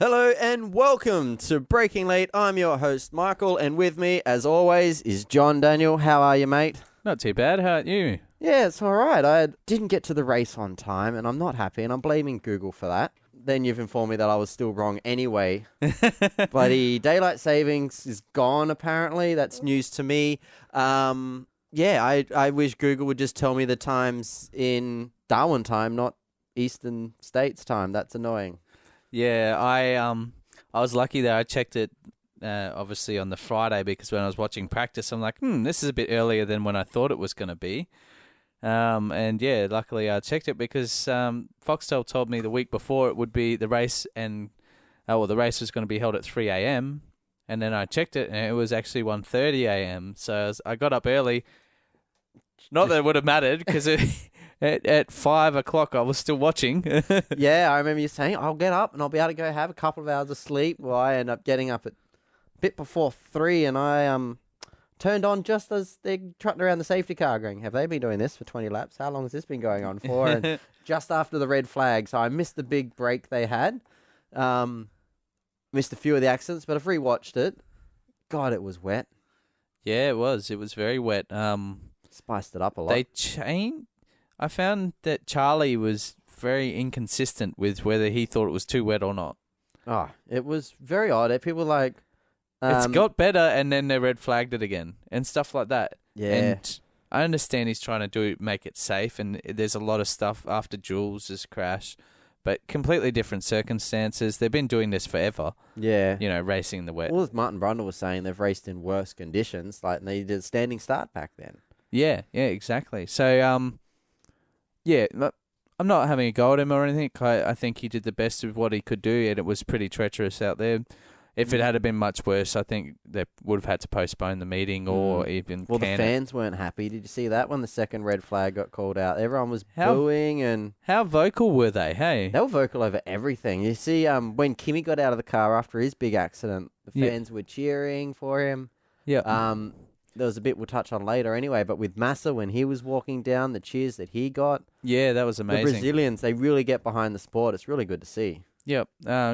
Hello and welcome to Breaking Late. I'm your host, Michael, and with me, as always, is John Daniel. How are you, mate? Not too bad. How are you? Yeah, it's all right. I didn't get to the race on time, and I'm not happy, and I'm blaming Google for that. Then you've informed me that I was still wrong anyway. Bloody daylight savings is gone, apparently. That's news to me. I wish Google would just tell me the times in Darwin time, not Eastern States time. That's annoying. Yeah, I was lucky that I checked it obviously on the Friday because when I was watching practice, I'm like, this is a bit earlier than when I thought it was going to be. And yeah, luckily I checked it because Foxtel told me the week before it would be the race the race was going to be held at 3 a.m. And then I checked it and it was actually 1:30 a.m. So I got up early. Not that it would have mattered because at 5 o'clock I was still watching. Yeah, I remember you saying, I'll get up and I'll be able to go have a couple of hours of sleep. Well, I end up getting up at a bit before 3 and I turned on just as they trotted around the safety car going, have they been doing this for 20 laps? How long has this been going on for? And just after the red flag, so I missed the big break they had. Missed a few of the accidents, but I've rewatched it. God, it was wet. Yeah, it was. It was very wet. Spiced it up a lot. I found that Charlie was very inconsistent with whether he thought it was too wet or not. Oh, it was very odd. People were like... It's got better, and then they red flagged it again, and stuff like that. Yeah. And I understand he's trying to make it safe, and there's a lot of stuff after Jules' crash, but completely different circumstances. They've been doing this forever. Yeah. Racing in the wet. Well, as Martin Brundle was saying, they've raced in worse conditions. Like, they did a standing start back then. Yeah, exactly. So, yeah, look, I'm not having a go at him or anything. I think he did the best of what he could do, and it was pretty treacherous out there. If it had been much worse, I think they would have had to postpone the meeting or even Well, the can it. fans weren't happy. Did you see that when the second red flag got called out? Everyone was booing and... How vocal were they, hey? They were vocal over everything. You see, when Kimi got out of the car after his big accident, the fans were cheering for him. Yeah. There was a bit we'll touch on later anyway, but with Massa, when he was walking down, the cheers that he got. Yeah, that was amazing. The Brazilians, they really get behind the sport. It's really good to see. Yep.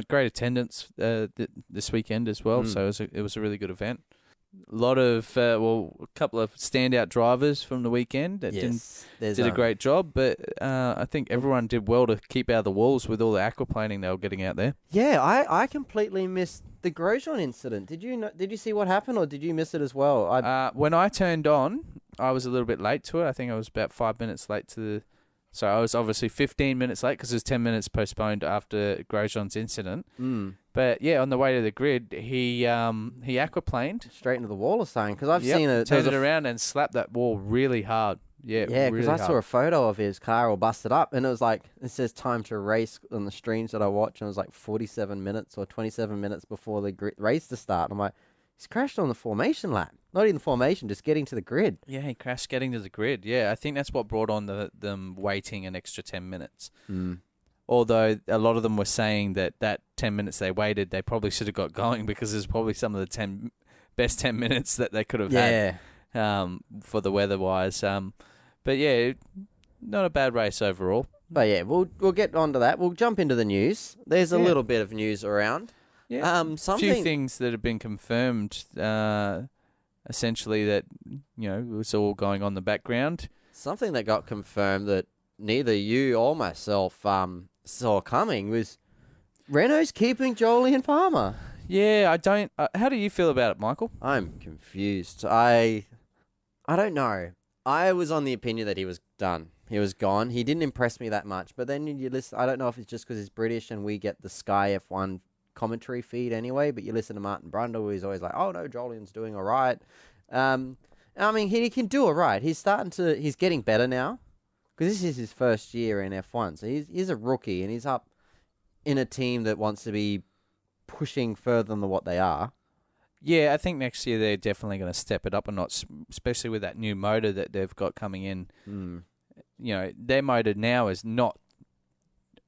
Great attendance this weekend as well, so it was a really good event. A lot of, a couple of standout drivers from the weekend that did a great job, but I think everyone did well to keep out of the walls with all the aquaplaning they were getting out there. Yeah, I completely missed the Grosjean incident. Did you see what happened, or did you miss it as well? When I turned on, I was a little bit late to it. I think I was about 5 minutes late to the... So I was obviously 15 minutes late because it was 10 minutes postponed after Grosjean's incident. But yeah, on the way to the grid, he aquaplaned straight into the wall or something, because I've seen it. Turned it around and slapped that wall really hard. Yeah, because really I saw a photo of his car all busted up, and it was like, it says time to race on the streams that I watch, and it was like 47 minutes or 27 minutes before the race to start. And I'm like, he's crashed on the formation lap. Not even the formation, just getting to the grid. Yeah, he crashed getting to the grid. Yeah, I think that's what brought on them waiting an extra 10 minutes. Although a lot of them were saying that 10 minutes they waited, they probably should have got going because there's probably some of the best 10 minutes that they could have had for the weather-wise. But yeah, not a bad race overall. But yeah, we'll get onto that. We'll jump into the news. There's a little bit of news around. Yeah, a few things that have been confirmed, essentially that, it was all going on in the background. Something that got confirmed that neither you or myself saw coming was Renault's keeping Jolyon Palmer. Yeah, I don't... how do you feel about it, Michael? I'm confused. I don't know. I was on the opinion that he was done. He was gone. He didn't impress me that much. But then you listen... I don't know if it's just because he's British and we get the Sky F1 commentary feed anyway, but you listen to Martin Brundle, who's always like, oh no, Jolyon's doing all right. I mean, he can do all right. He's getting better now. Because this is his first year in F1. So he's a rookie and he's up in a team that wants to be pushing further than what they are. Yeah, I think next year they're definitely going to step it up a notch, especially with that new motor that they've got coming in. Their motor now is not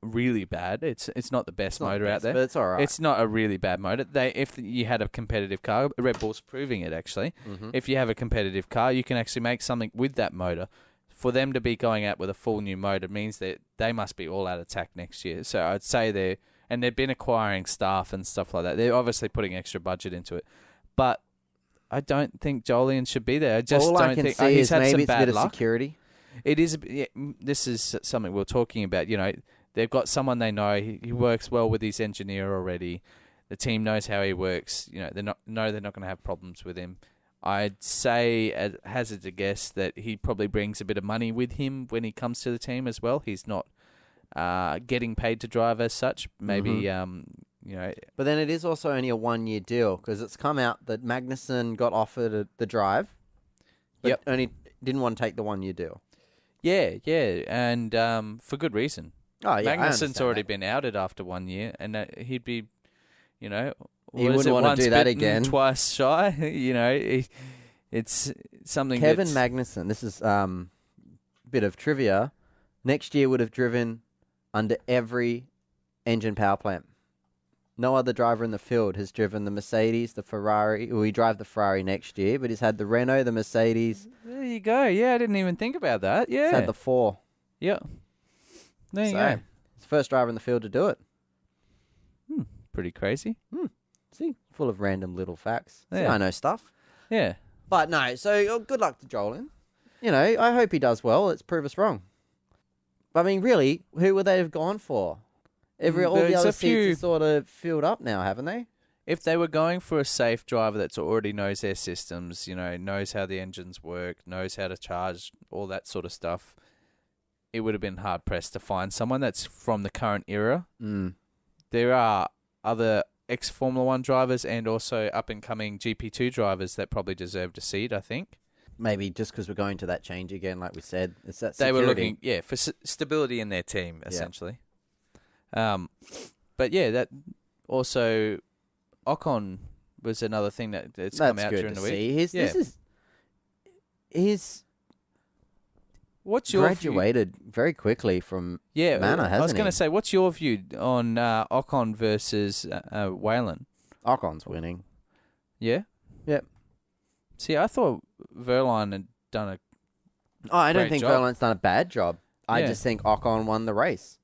really bad. It's not the best motor out there. But it's all right. It's not a really bad motor. If you had a competitive car, Red Bull's proving it actually. If you have a competitive car, you can actually make something with that motor. For them to be going out with a full new motor means that they must be all out of attack next year. So I'd say they're and they've been acquiring staff and stuff like that. They're obviously putting extra budget into it, but I don't think Jolyon should be there. I just All don't I can think see he's is had some maybe it's a bad bit of luck. security. It is. This is something we're talking about. They've got someone they know. He works well with his engineer already. The team knows how he works. They're not going to have problems with him. I'd say, as hazard a guess, that he probably brings a bit of money with him when he comes to the team as well. He's not getting paid to drive as such. Maybe But then it is also only a 1-year deal because it's come out that Magnussen got offered the drive, but only didn't want to take the 1-year deal. Yeah, and for good reason. Oh yeah, Magnussen's already been outed after 1 year, and he'd be, he wouldn't want to do that again. Twice shy, it's something. Kevin Magnussen. This is bit of trivia. Next year would have driven under every engine power plant. No other driver in the field has driven the Mercedes, the Ferrari. Well, he drive the Ferrari next year, but he's had the Renault, the Mercedes. There you go. Yeah, I didn't even think about that. Yeah, He's had the 4. Yeah. There you go. He's the first driver in the field to do it. Pretty crazy. See, full of random little facts. See, Yeah. I know stuff. Yeah. But no, so good luck to Jolyon. I hope he does well. Let's prove us wrong. I mean, really, who would they have gone for? All the There's other a few- seats are sort of filled up now, haven't they? If they were going for a safe driver that's already knows their systems, knows how the engines work, knows how to charge, all that sort of stuff, it would have been hard pressed to find someone that's from the current era. There are other ex-Formula 1 drivers and also up-and-coming GP2 drivers that probably deserved a seat, I think. Maybe just because we're going to that change again, like we said. It's that They security. were looking, for stability in their team, essentially. But yeah, that also Ocon was another thing that's come out good during to the week. see. He's What's your view? graduated very quickly from Yeah, Manor, I was hasn't going he? to say, what's your view on Ocon versus Whalen? Ocon's winning. Yeah? Yep. See, I thought Verline had done a... Oh, I don't Great think job. Verline's done a bad job. I Yeah. just think Ocon won the race.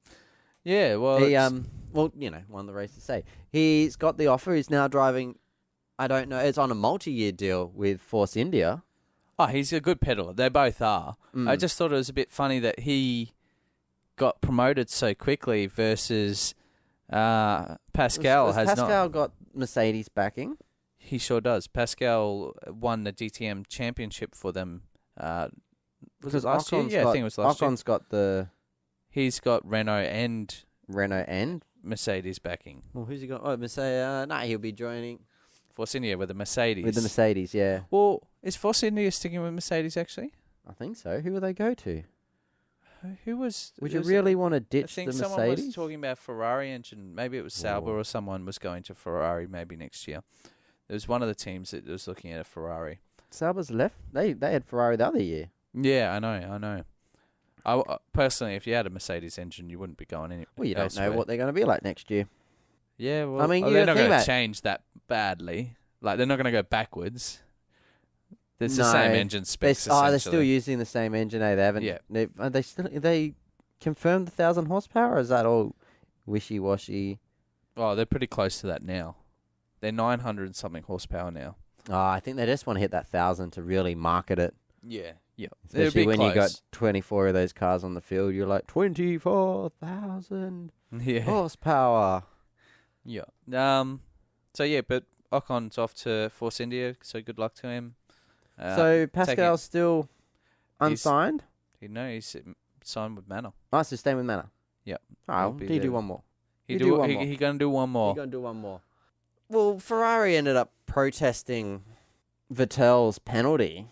Yeah, well... He it's- won the race to say. He's got the offer. He's now driving. I don't know. It's on a multi-year deal with Force India. Oh, he's a good peddler. They both are. I just thought it was a bit funny that he got promoted so quickly versus Pascal has Pascal not. got Mercedes backing. He sure does. Pascal won the DTM championship for them. Was Because it last year? Ocon's Yeah, got, I think it was last year. Ocon's got the He's got Renault and Renault and... Mercedes backing. Well, who's he got? Oh, Mercedes. He'll be joining Force India with the Mercedes. with the Mercedes, yeah. Well, is Force India sticking with Mercedes actually? I think so. Who will they go to? Who was? Would it you was- really want to I ditch the think someone Mercedes? was talking about Ferrari engine. Maybe it was Sauber or someone was going to Ferrari maybe next year. There was one of the teams that was looking at a Ferrari. Sauber's left. They had Ferrari the other year. Yeah, I know. Personally, if you had a Mercedes engine, you wouldn't be going anywhere. Well, you don't elsewhere. know what they're going to be like next year. Yeah, well, I mean, you they're gotta not think going to about- change that badly. Like, they're not going to go backwards. It's the No. same engine specs. They're still essentially. using the same engine. They haven't. Yeah. They confirmed the 1,000 horsepower. Or is that all wishy washy? Oh, they're pretty close to that now. They're 900 and something horsepower now. Oh, I think they just want to hit that 1,000 to really market it. Yeah. Especially when you got 24 of those cars on the field, you're like 24,000 yeah. horsepower. Yeah. So yeah, but Ocon's off to Force India, so good luck to him. So Pascal's still He's- unsigned. He's signed with Manor. Nice to stay with Manor. Yep. Oh, He'll be he do there. one more. He You do one he, more. he gonna do one more. You're going to do one more. Well, Ferrari ended up protesting Vettel's penalty.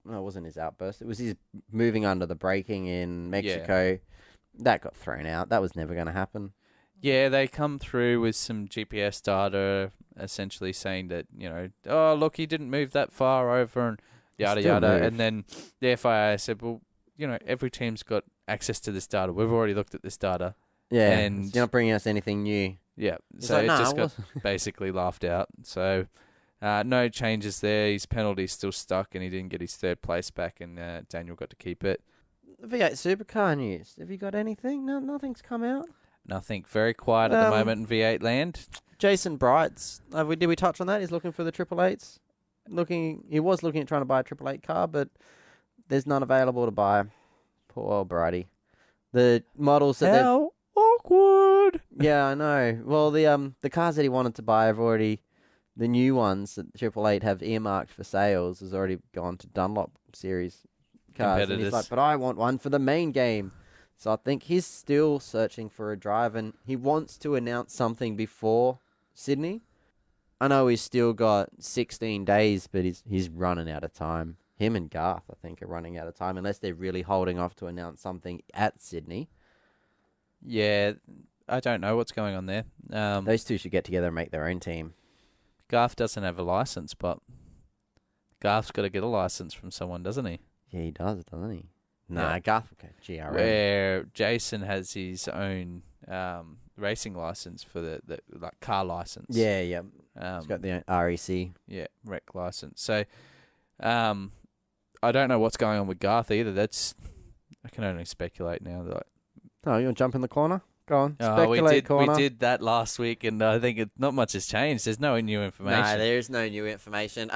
No, it wasn't his outburst. It was his moving under the braking in Mexico. That got thrown out. That was never going to happen. Yeah, they come through with some GPS data, essentially saying that oh look, he didn't move that far over and yada Still yada. moved. And then the FIA said, well, every team's got access to this data. We've already looked at this data. Yeah, And- you're not bringing us anything new. Yeah, It's so like, it nah, just it got wasn't. basically laughed out. So no changes there. His penalty's still stuck, and he didn't get his third place back, and Daniel got to keep it. V8 supercar news. Have you got anything? No, nothing's come out. Nothing. Very quiet at the moment in V8 land. Jason Brights. Did we touch on that? He's looking for the Triple Eights. He was looking at trying to buy a Triple Eight car, but there's none available to buy. Poor old Brighty. The models that How awkward. Yeah, I know. Well, the cars that he wanted to buy have already, the new ones that Triple Eight have earmarked for sales has already gone to Dunlop series cars. And he's like, but I want one for the main game. So I think he's still searching for a drive, and he wants to announce something before Sydney. I know he's still got 16 days, but he's running out of time. Him and Garth, I think, are running out of time, unless they're really holding off to announce something at Sydney. Yeah, I don't know what's going on there. Those two should get together and make their own team. Garth doesn't have a license, but Garth's got to get a license from someone, doesn't he? Yeah, he does, doesn't he? Nah, Garth will go GRM. Where Jason has his own racing license for the like car license. Yeah. He's got the REC. Yeah, rec license. So, I don't know what's going on with Garth either. I can only speculate now. Oh, you want to jump in the corner? Go on, speculate corner. We did that last week, and I think not much has changed. There's no new information. No, there is no new information.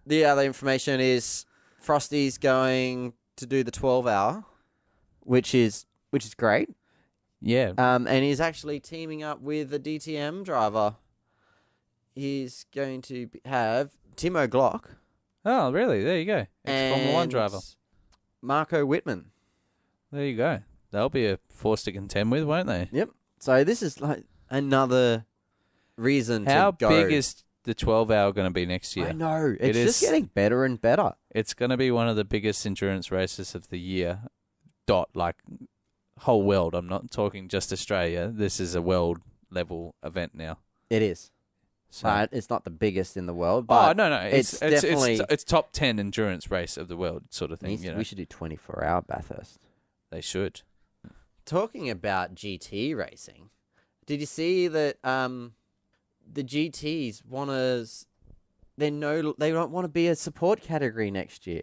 The other information is Frosty's going to do the 12-hour, which is great. Yeah. And he's actually teaming up with a DTM driver. He's going to have Timo Glock. Oh, really? There you go. Ex-Formula 1 driver. Marco Whitman. There you go. They'll be a force to contend with, won't they? Yep. So this is like another reason to go. How big is the 12-hour going to be next year? I know. It's just getting better and better. It's going to be one of the biggest endurance races of the year. Like whole world. I'm not talking just Australia. This is a world level event now. It is. So it's not the biggest in the world, but no. It's definitely it's top 10 endurance race of the world sort of thing. We should do 24-hour Bathurst. They should. Talking about GT racing, did you see that the GTs they don't want to be a support category next year.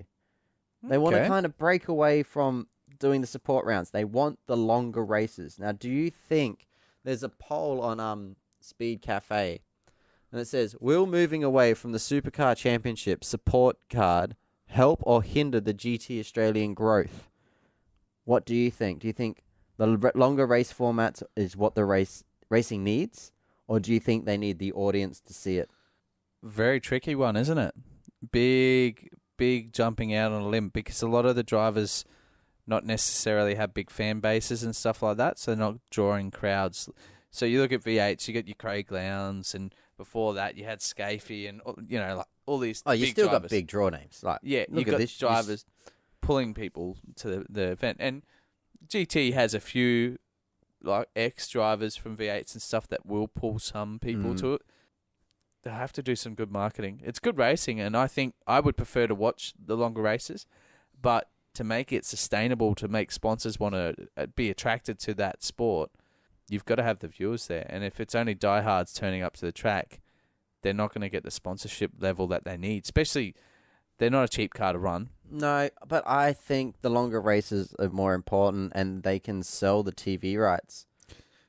They want to kind of break away from doing the support rounds. They want the longer races. Now, do you think there's a poll on Speed Cafe, and it says, will moving away from the Supercar Championship support card help or hinder the GT Australian growth? What do you think? Do you think the longer race formats is what the racing needs, or do you think they need the audience to see it? Very tricky one, isn't it? Big jumping out on a limb, because a lot of the drivers not necessarily have big fan bases and stuff like that, so they're not drawing crowds. So you look at V8s, you get your Craig Lowndes, and before that you had Scafie, and like all these. Oh, you big still drivers. got big draw names. Like, you got this drivers pulling people to the event, and GT has a few like ex-drivers from V8s and stuff that will pull some people to it. They have to do some good marketing. It's good racing, and I think I would prefer to watch the longer races, but to make it sustainable, to make sponsors want to be attracted to that sport, you've got to have the viewers there. And if it's only diehards turning up to the track, they're not going to get the sponsorship level that they need. Especially, they're not a cheap car to run. No, but I think the longer races are more important, and they can sell the TV rights.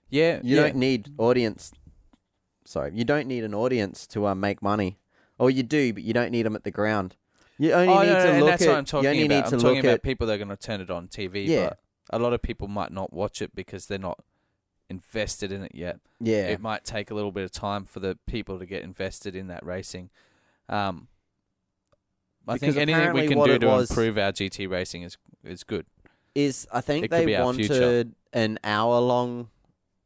Yeah, you don't need audience. Sorry, you don't need an audience to make money. Or you do, but you don't need them at the ground. You only need to look that's at. What I'm talking you only about. need to I'm look talking about at people that are going to turn it on TV. Yeah. But a lot of people might not watch it because they're not invested in it yet. Yeah, it might take a little bit of time for the people to get invested in that racing. I think anything we can do to improve our GT racing is good. I think they wanted an hour-long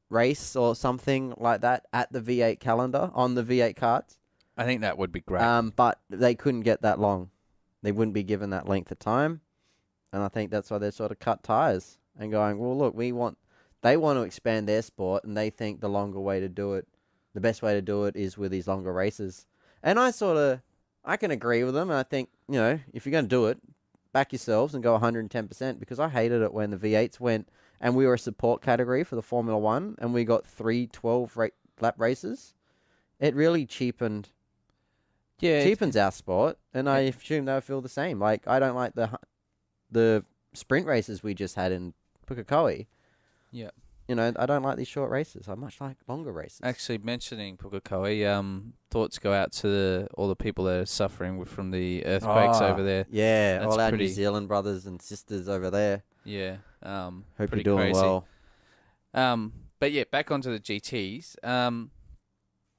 race or something like that at the V8 calendar on the V8 cards. I think that would be great. But they couldn't get that long. They wouldn't be given that length of time. And I think that's why they sort of cut ties and going, well, look, they want to expand their sport, and they think the best way to do it is with these longer races. And I can agree with them. And I think, if you're going to do it, back yourselves and go 110%, because I hated it when the V8s went and we were a support category for the Formula 1 and we got 3 12-lap races. It really cheapens our sport, and I assume they'll feel the same. Like, I don't like the sprint races we just had in Pukekohe. Yeah. I don't like these short races. I much like longer races. Actually, mentioning Pukekohe, thoughts go out to all the people that are suffering from the earthquakes over there. Yeah, That's all our New pretty- Zealand brothers and sisters over there. Yeah. Hope Pretty you're doing crazy. well. But yeah, back onto the GTs.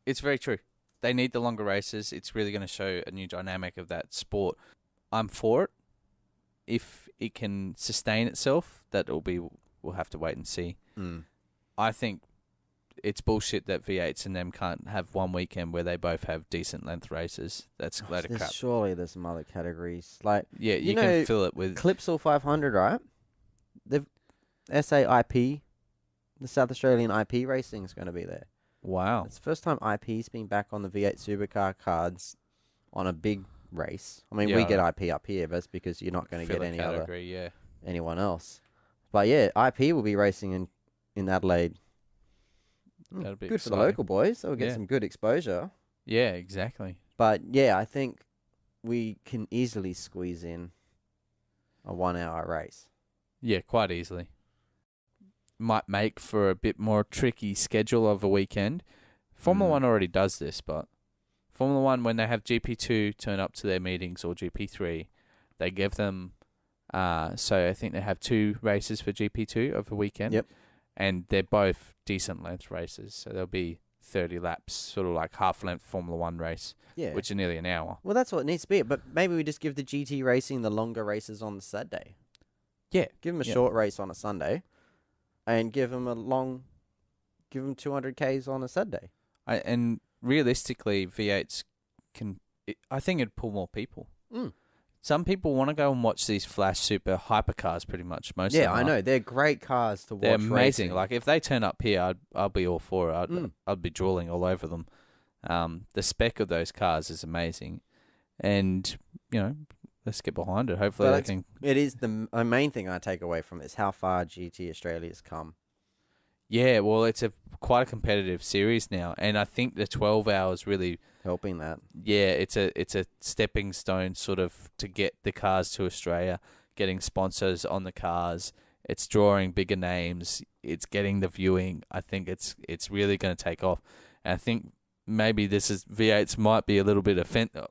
It's very true. They need the longer races. It's really going to show a new dynamic of that sport. I'm for it. If it can sustain itself, we'll have to wait and see. Mm. I think it's bullshit that V8s and them can't have one weekend where they both have decent length races. That's a load of crap. Surely there's some other categories. Like Yeah, you know, can fill it with... Clipsal 500, right? The SAIP, the South Australian IP racing is going to be there. Wow. It's the first time IP's been back on the V8 Supercar cards on a big race. I mean, Yeah, we get right. IP up here, but that's because you're not going to get Filler any category, other anyone else. But yeah, IP will be racing in Adelaide. That'll be good for the exciting. local boys. They'll get Yeah. some good exposure. Yeah, exactly. But yeah, I think we can easily squeeze in a 1 hour race. Yeah, quite easily. Might make for a bit more tricky schedule of a weekend. Formula Mm. 1 already does this, but Formula 1, when they have GP2 turn up to their meetings or GP3, they give them, so I think they have 2 races for GP2 of a weekend. Yep. And they're both decent length races. So there'll be 30 laps, sort of like half-length Formula 1 race, Yeah. which are nearly an hour. Well, that's what it needs to be. But maybe we just give the GT racing the longer races on the Saturday. Yeah. Give them a Yeah. short race on a Sunday, and give them 200 Ks on a Saturday. And realistically, V8s I think it'd pull more people. Mm. Some people want to go and watch these flash super hypercars pretty much. Most of Yeah, them I are. know. They're great cars to watch. They're amazing. racing. Like if they turn up here, I'll be all for it. Mm. I'd be drooling all over them. The spec of those cars is amazing, and let's get behind it. Hopefully, But they it's- can. It is the main thing I take away from it is how far GT Australia's come. Yeah, well, it's quite a competitive series now, and I think the 12 hours really. Helping that. Yeah, it's a stepping stone sort of to get the cars to Australia, getting sponsors on the cars. It's drawing bigger names. It's getting the viewing. I think it's really going to take off. And I think maybe V8s might be a little bit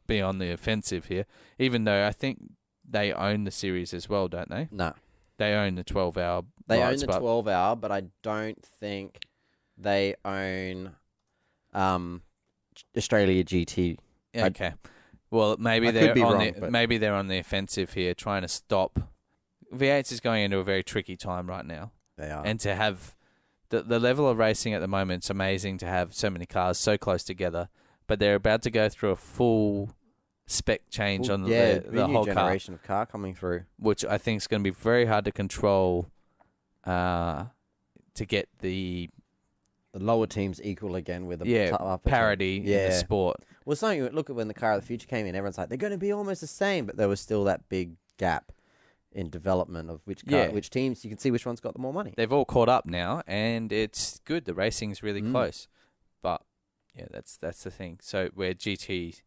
be on the offensive here, even though I think they own the series as well, don't they? No. They own the 12-hour. They rights, own the but 12 hour, but I don't think they own Australia GT. Okay. Well, maybe I they're could be on wrong, but- maybe they're on the offensive here, trying to stop. V8s is going into a very tricky time right now, They are. and to have the level of racing at the moment, it's amazing to have so many cars so close together. But they're about to go through a full spec change on the new whole car, generation of car coming through. which I think is going to be very hard to control. To get the The lower teams equal again with the upper team. parity in the sport. Well, something. Look at when the Car of the Future came in. Everyone's like, they're going to be almost the same, but there was still that big gap in development of which teams. You can see which one's got the more money. They've all caught up now, and it's good. The racing's really close, but yeah, that's the thing. So where GT,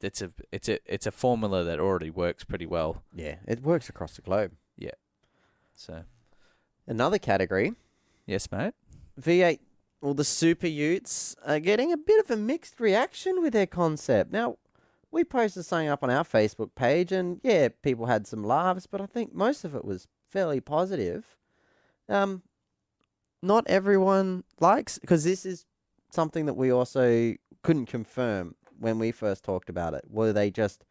it's a formula that already works pretty well. Yeah, it works across the globe. So Another category, yes, mate. V8. Well, the Super Utes are getting a bit of a mixed reaction with their concept. Now, we posted something up on our Facebook page, and yeah, people had some laughs, but I think most of it was fairly positive. Not everyone likes, because this is something that we also couldn't confirm when we first talked about it. Were they just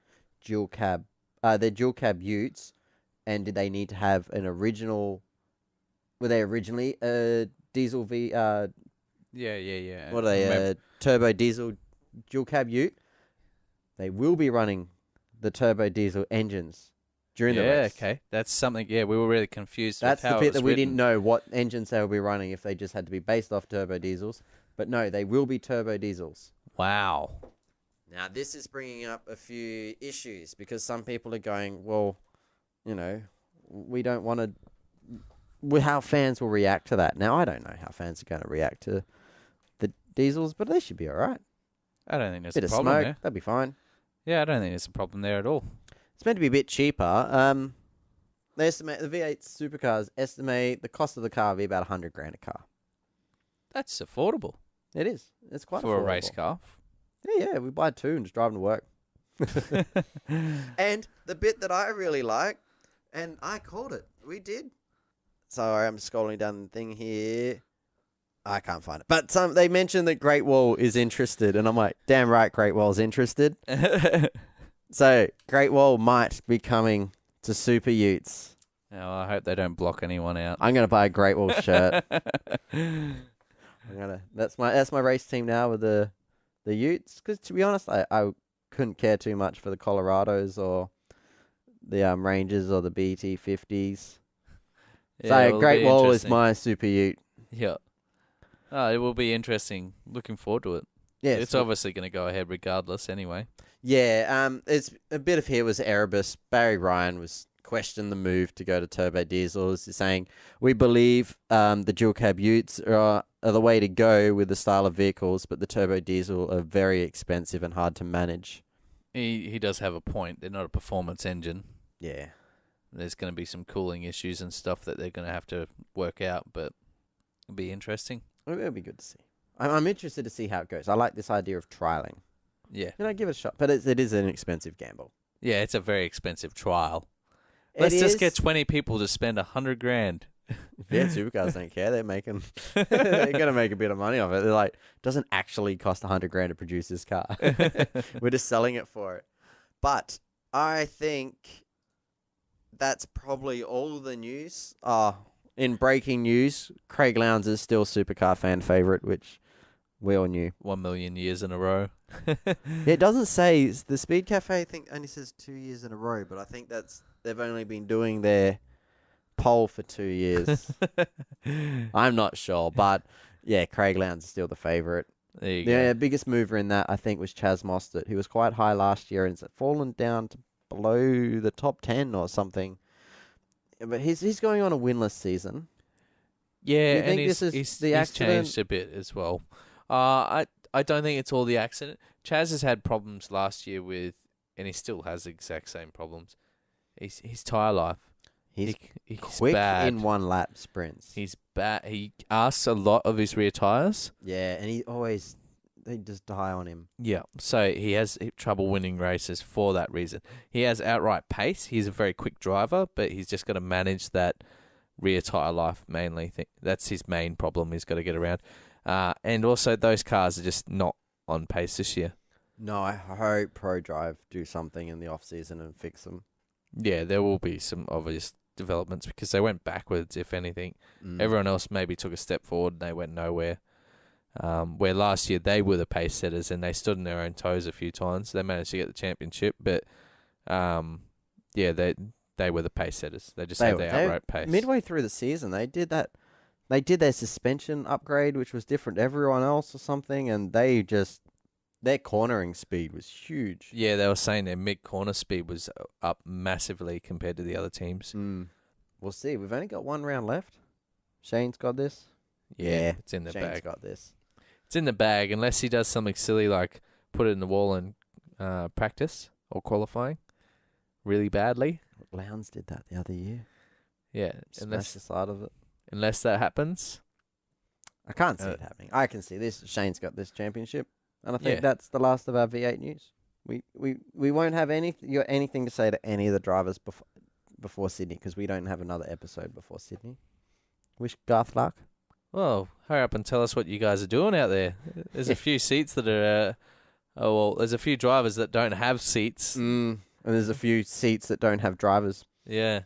dual cab? They're dual cab Utes, and did they need to have an original? Were they originally a diesel V? Yeah. What are they? Turbo diesel dual cab Ute. They will be running the turbo diesel engines during the race. Okay. That's something. Yeah, we were really confused. That's with how the it bit was that we written. didn't know what engines they will be running if they just had to be based off turbo diesels. But no, they will be turbo diesels. Wow. Now, this is bringing up a few issues because some people are going, well, we don't want to. How fans will react to that. Now, I don't know how fans are going to react to the diesels, but they should be all right. I don't think there's Bit a of problem smoke, there. that'd be fine. Yeah, I don't think there's a problem there at all. It's meant to be a bit cheaper. They estimate the V8 supercars estimate the cost of the car to be about $100,000 a car. That's affordable It is. It's quite for affordable. a race car. Yeah, we buy two and just drive them to work. And the bit that I really like, and I called it. We did. Sorry, I'm scrolling down the thing here. I can't find it. But they mentioned that Great Wall is interested, and I'm like, damn right, Great Wall's interested. So Great Wall might be coming to Super Utes. Oh, I hope they don't block anyone out. I'm gonna buy a Great Wall shirt. That's my race team now with the Utes. Because to be honest, I couldn't care too much for the Colorados or the Rangers or the BT50s. Yeah, So Great Wall is my Super Ute. Yeah. Oh, it will be interesting. Looking forward to it. Yes, It's obviously going to go ahead regardless anyway. Yeah, it's a bit of here was Erebus. Barry Ryan was questioned the move to go to turbo diesels. He's saying, we believe the dual cab Utes are the way to go with the style of vehicles, but the turbo diesel are very expensive and hard to manage. He does have a point. They're not a performance engine. Yeah. There's going to be some cooling issues and stuff that they're going to have to work out, but it'll be interesting. It'll be good to see. I'm interested to see how it goes. I like this idea of trialing. Yeah. Give it a shot. But it is an expensive gamble. Yeah, it's a very expensive trial. Let's just get 20 people to spend $100,000. Yeah, supercars don't care. They're making, they're gonna make a bit of money off it. They're like, it doesn't actually cost $100,000 to produce this car. We're just selling it for it. But I think that's probably all the news. In breaking news, Craig Lowndes is still supercar fan favorite, which we all knew. 1 million years in a row. Yeah, it doesn't say the Speed Cafe. I think only says 2 years in a row, but I think they've only been doing their poll for 2 years. I'm not sure, but yeah, Craig Lowndes is still the favorite. There you The go. biggest mover in that I think was Chaz Mostert, who was quite high last year and has fallen down to below the top 10 or something. But he's going on a winless season. Yeah, Do you and think he's, this is he's, the he's accident? changed a bit as well. I don't think it's all the accident. Chaz has had problems last year with, and he still has the exact same problems. His tyre life. He's He's quick bad. in one lap sprints. He's bad. He asks a lot of his rear tyres. Yeah, and they just die on him. Yeah, so he has trouble winning races for that reason. He has outright pace. He's a very quick driver, but he's just got to manage that rear tyre life mainly. That's his main problem. He's got to get around. And also, those cars are just not on pace this year. No, I hope ProDrive do something in the off season and fix them. Yeah, there will be some obvious developments because they went backwards, if anything. Everyone else maybe took a step forward and they went nowhere. Where last year they were the pace setters and they stood on their own toes a few times. They managed to get the championship, but yeah, they were the pace setters. They just had the outright pace. Midway through the season, they did that. They did their suspension upgrade, which was different to everyone else or something, and their cornering speed was huge. Yeah, they were saying their mid-corner speed was up massively compared to the other teams. We'll see. We've only got one round left. Shane's got this. Yeah, it's in the Shane's bag. got this. It's in the bag unless he does something silly like put it in the wall and practice or qualifying really badly. Lowndes did that the other year. Yeah, Smashed the side of it. unless that happens. I can't see it happening. I can see this. Shane's got this championship, and I think Yeah. that's the last of our V8 news. We won't have anything to say to any of the drivers before Sydney because we don't have another episode before Sydney. Wish Garth luck. Well, hurry up and tell us what you guys are doing out there. There's a few seats that are. There's a few drivers that don't have seats. And there's a few seats that don't have drivers. Yeah.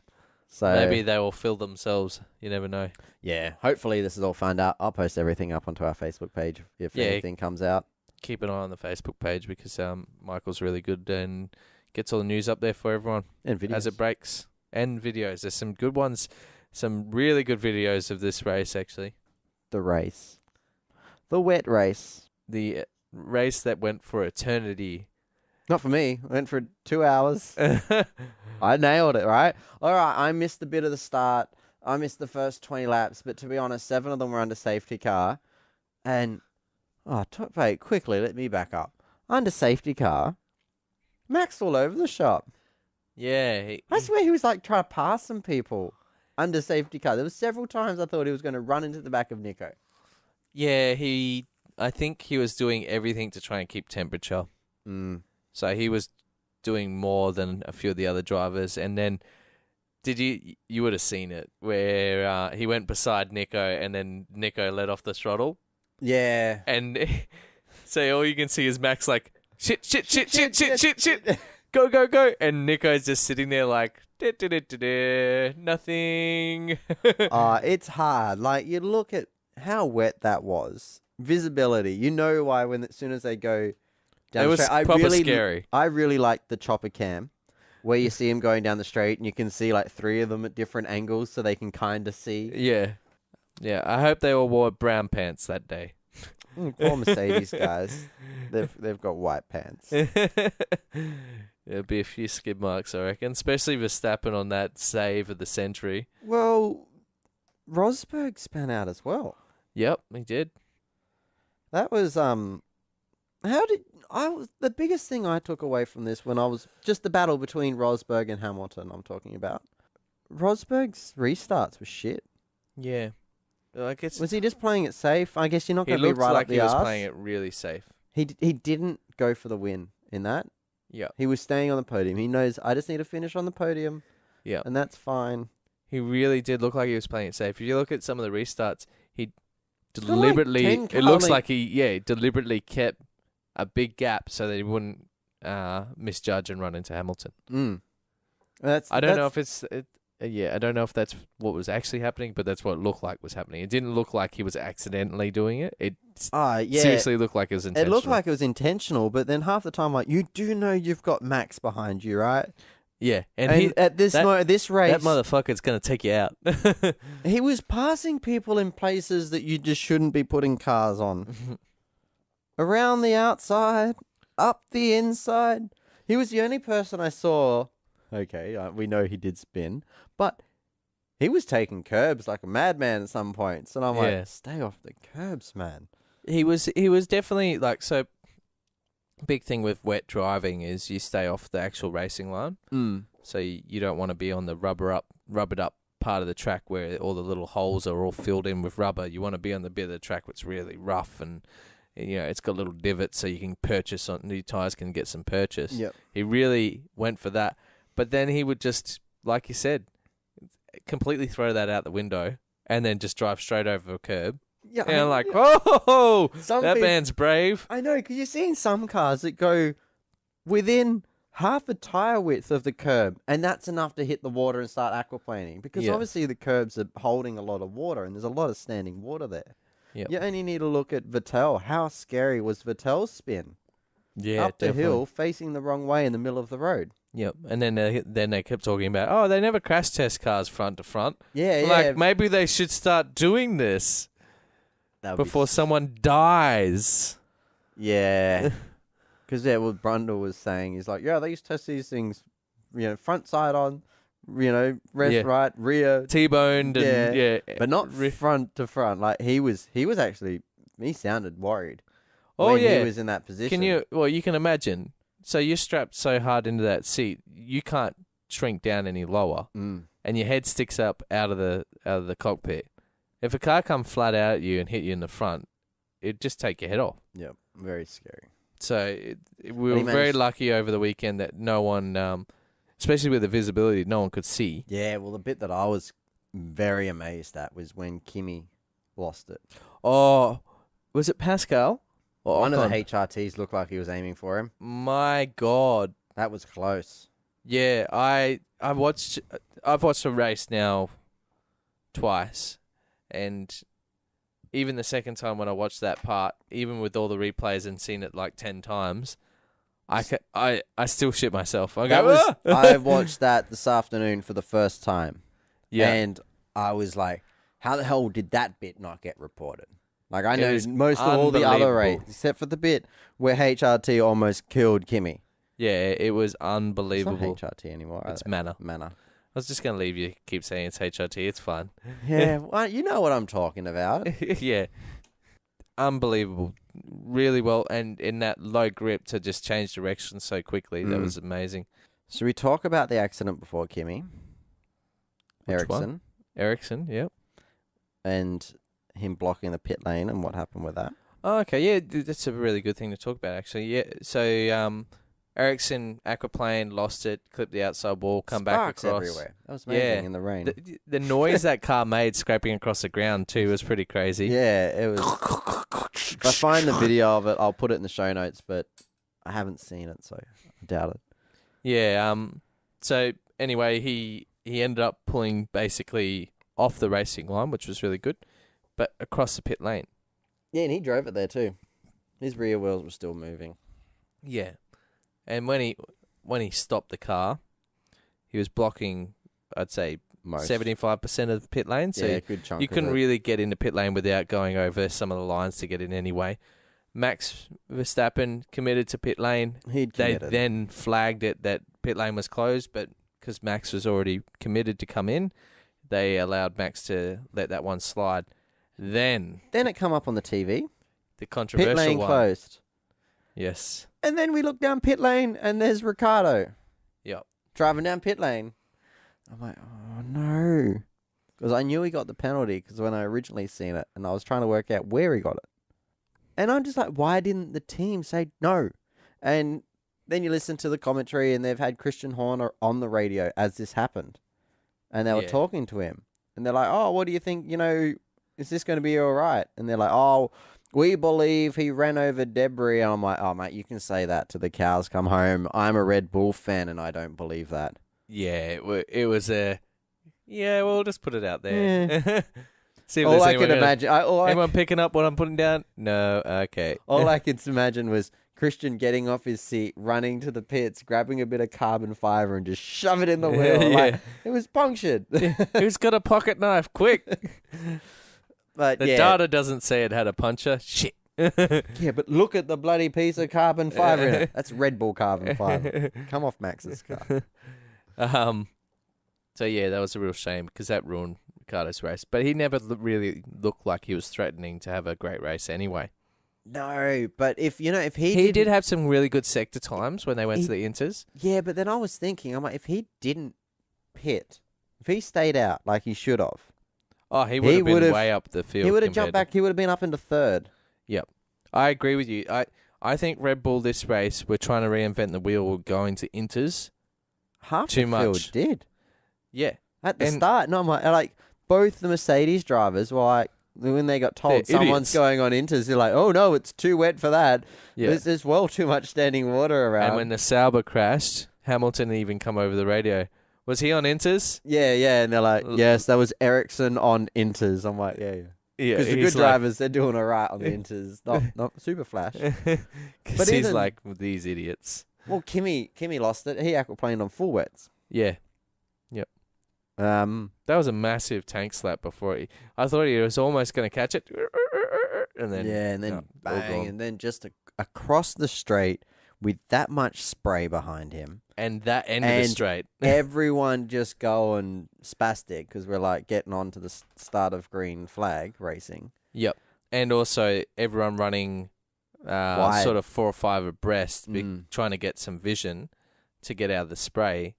So Maybe they will fill themselves. You never know. yeah, hopefully this is all found out. I'll post everything up onto our Facebook page if anything comes out. Keep an eye on the Facebook page because Michael's really good and gets all the news up there for everyone And videos. as it breaks. And videos. There's some good ones. Some really good videos of this race, actually. The race. The wet race. The race that went for eternity. Not for me. Went for 2 hours. I nailed it, right? All right, I missed a bit of the start. I missed the first 20 laps, but to be honest, 7 of them were under safety car. And, wait, quickly, let me back up. Under safety car, Max all over the shop. Yeah, I swear he was like trying to pass some people under safety car. There was several times I thought he was going to run into the back of Nico. yeah. I think he was doing everything to try and keep temperature. Mm. So he was doing more than a few of the other drivers. And then, you would have seen it where he went beside Nico, and then Nico let off the throttle, Yeah. and so all you can see is Max like shit, Shit. go, and Nico's just sitting there like nothing. It's hard. Like, you look at how wet that was. Visibility. You know why as soon as they go down It the was straight. proper scary. I really like the chopper cam where you see him going down the straight and you can see like 3 of them at different angles so they can kind of see. Yeah. I hope they all wore brown pants that day. Poor Mercedes guys. They've got white pants. There'll be a few skid marks, I reckon, especially Verstappen on that save of the century. Well, Rosberg span out as well. Yep, he did. That was the biggest thing I took away from this when I was just the battle between Rosberg and Hamilton I'm talking about. Rosberg's restarts were shit. Yeah. I guess Was he just playing it safe? I guess you're not he going to be looked right like up the he was arse. playing it really safe. He didn't go for the win in that. Yeah. He was staying on the podium. He knows I just need to finish on the podium. Yeah. And that's fine. He really did look like he was playing it safe. If you look at some of the restarts, he got like deliberately 10 it looks car like he deliberately kept a big gap so that he wouldn't misjudge and run into Hamilton. I don't know if I don't know if that's what was actually happening, but that's what it looked like was happening. It didn't look like he was accidentally doing it. It seriously looked like it was intentional. It looked like it was intentional, but then half the time, like, you do know you've got Max behind you, right? Yeah, And he, at this this race, that motherfucker's gonna take you out. he was passing people in places that you just shouldn't be putting cars on. Around the outside, up the inside. He was the only person I saw. Okay, we know he did spin, but he was taking curbs like a madman at some points, and I'm Yeah. like, stay off the curbs, man. He was definitely like so. Big thing with wet driving is you stay off the actual racing line, so you don't want to be on the rubbered up part of the track where all the little holes are all filled in with rubber. You want to be on the bit of the track that's really rough and it's got little divots so you can purchase on new tires can get some purchase. Yep. He really went for that, but then he would just, like you said, completely throw that out the window and then just drive straight over a curb. Yeah, And I'm like, whoa, Some that people- man's brave. I know, because you're seeing some cars that go within half a tyre width of the curb, and that's enough to hit the water and start aquaplaning. Because Yeah. obviously the curbs are holding a lot of water, and there's a lot of standing water there. Yep. You only need to look at Vettel. How scary was Vettel's spin? Yeah, Up the hill, facing the wrong way in the middle of the road. Yep, and then they kept talking about, they never crash test cars front to front. Yeah, yeah. Like, maybe they should start doing this That would be before someone dies. Yeah. Because, what Brundle was saying is like, they used to test these things, front side on, left, Yeah. right, rear. T-boned and, yeah. But not front to front. Like, he sounded worried Oh, when yeah. he was in that position. You can imagine. So you're strapped so hard into that seat, you can't shrink down any lower, and your head sticks up out of the cockpit. If a car come flat out at you and hit you in the front, it'd just take your head off. Yep, very scary. So we were he very managed- lucky over the weekend that no one, especially with the visibility, no one could see. Yeah, well, the bit that I was very amazed at was when Kimi lost it. Oh, was it Pascal? Or One of Ocon? the HRTs looked like he was aiming for him. My God. That was close. Yeah, I've watched a race now twice, and even the second time when I watched that part, even with all the replays and seen it like 10 times, I still shit myself. I go, I watched that this afternoon for the first time. yeah, And I was like, how the hell did that bit not get reported? Like, I It know was most of all the other unbelievable. races, except for the bit where HRT almost killed Kimi. yeah, it was It's not unbelievable. HRT anymore. It's either. Manor. Manor. I was just gonna leave you. Keep saying it's HRT. It's fine. Yeah, well, you know what I'm talking about. Yeah, unbelievable. Really well, and in that low grip to just change direction so quickly, that was amazing. Should we talk about the accident before Kimi? Which Ericsson. one? Ericsson, yep. And him blocking the pit lane and what happened with that. Oh, okay, yeah, that's a really good thing to talk about, actually. Yeah, so Ericsson aquaplane lost it, clipped the outside wall, come Sparks back across. everywhere. That was amazing Yeah. in the rain. The noise that car made scraping across the ground too was pretty crazy. Yeah, it was. If I find the video of it, I'll put it in the show notes, but I haven't seen it, so I doubt it. Yeah. So anyway, he ended up pulling basically off the racing line, which was really good, but across the pit lane. Yeah, and he drove it there too. His rear wheels were still moving. Yeah. And when he stopped the car, he was blocking, I'd say, Most. 75% of the pit lane. So Yeah, good chunk you of couldn't it. really get into pit lane without going over some of the lines to get in anyway. Max Verstappen committed to pit lane. He'd They committed. then flagged it that pit lane was closed, but because Max was already committed to come in, they allowed Max to let that one slide. Then Then it come up on the TV. the Pit controversial lane one. closed. Yes. And then we look down pit lane and there's Ricardo Yep. driving down pit lane. I'm like, oh no. Because I knew he got the penalty because when I originally seen it and I was trying to work out where he got it. And I'm just like, why didn't the team say no? And then you listen to the commentary and they've had Christian Horner on the radio as this happened. And they were Yeah. talking to him. And they're like, oh, what do you think, is this going to be all right? And they're like, oh, we believe he ran over debris. And I'm like, oh, mate, you can say that to the cows come home. I'm a Red Bull fan and I don't believe that. Yeah, it was a... Yeah, we'll just put it out there. See if All there's I anyone could gonna- imagine, Anyone picking up what I'm putting down? No, okay. all I could imagine was Christian getting off his seat, running to the pits, grabbing a bit of carbon fiber and just shove it in the wheel. Yeah. Like, it was punctured. Who's got a pocket knife? Quick! But The yeah, data doesn't say it had a puncher. Shit. yeah, but look at the bloody piece of carbon fiber in it. That's Red Bull carbon fiber. Come off Max's car. So yeah, that was a real shame because that ruined Ricardo's race. But he never really looked like he was threatening to have a great race anyway. No, but if he He did didn't- have some really good sector times when they went He- to the Inters. Yeah, but then I was thinking, I'm like, if he didn't pit, if he stayed out like he should have, Oh, he would have been would've- way up the field. he would have jumped compared back. He would have been up into third. Yep. I agree with you. I think Red Bull this race were trying to reinvent the wheel going to Inters. Half Too the field much. did. Yeah. At the And- start, no, like both the Mercedes drivers were like, when they got told They're someone's idiots. going on Inters, they're like, oh no, it's too wet for that. Yeah. There's well too much standing water around. And when the Sauber crashed, Hamilton even come over the radio. Was he on Inters? yeah, and they're like, yes, that was Ericsson on Inters. I'm like, yeah. Yeah. Because the good drivers, they're doing all right on the Inters, not super flash. Because But he's even- like these idiots. Well, Kimi lost it. He aquaplaned on full wets. Yeah. Um, That was a massive tank slap before he... I thought he was almost going to catch it. And then... yeah, and then no, all bang, gone. and then just across the straight with that much spray behind him. And that end of the And straight. Everyone just going spastic because we're like getting on to the start of green flag racing. Yep. And also everyone running Wide. sort of 4 or 5 abreast, Mm. trying to get some vision to get out of the spray.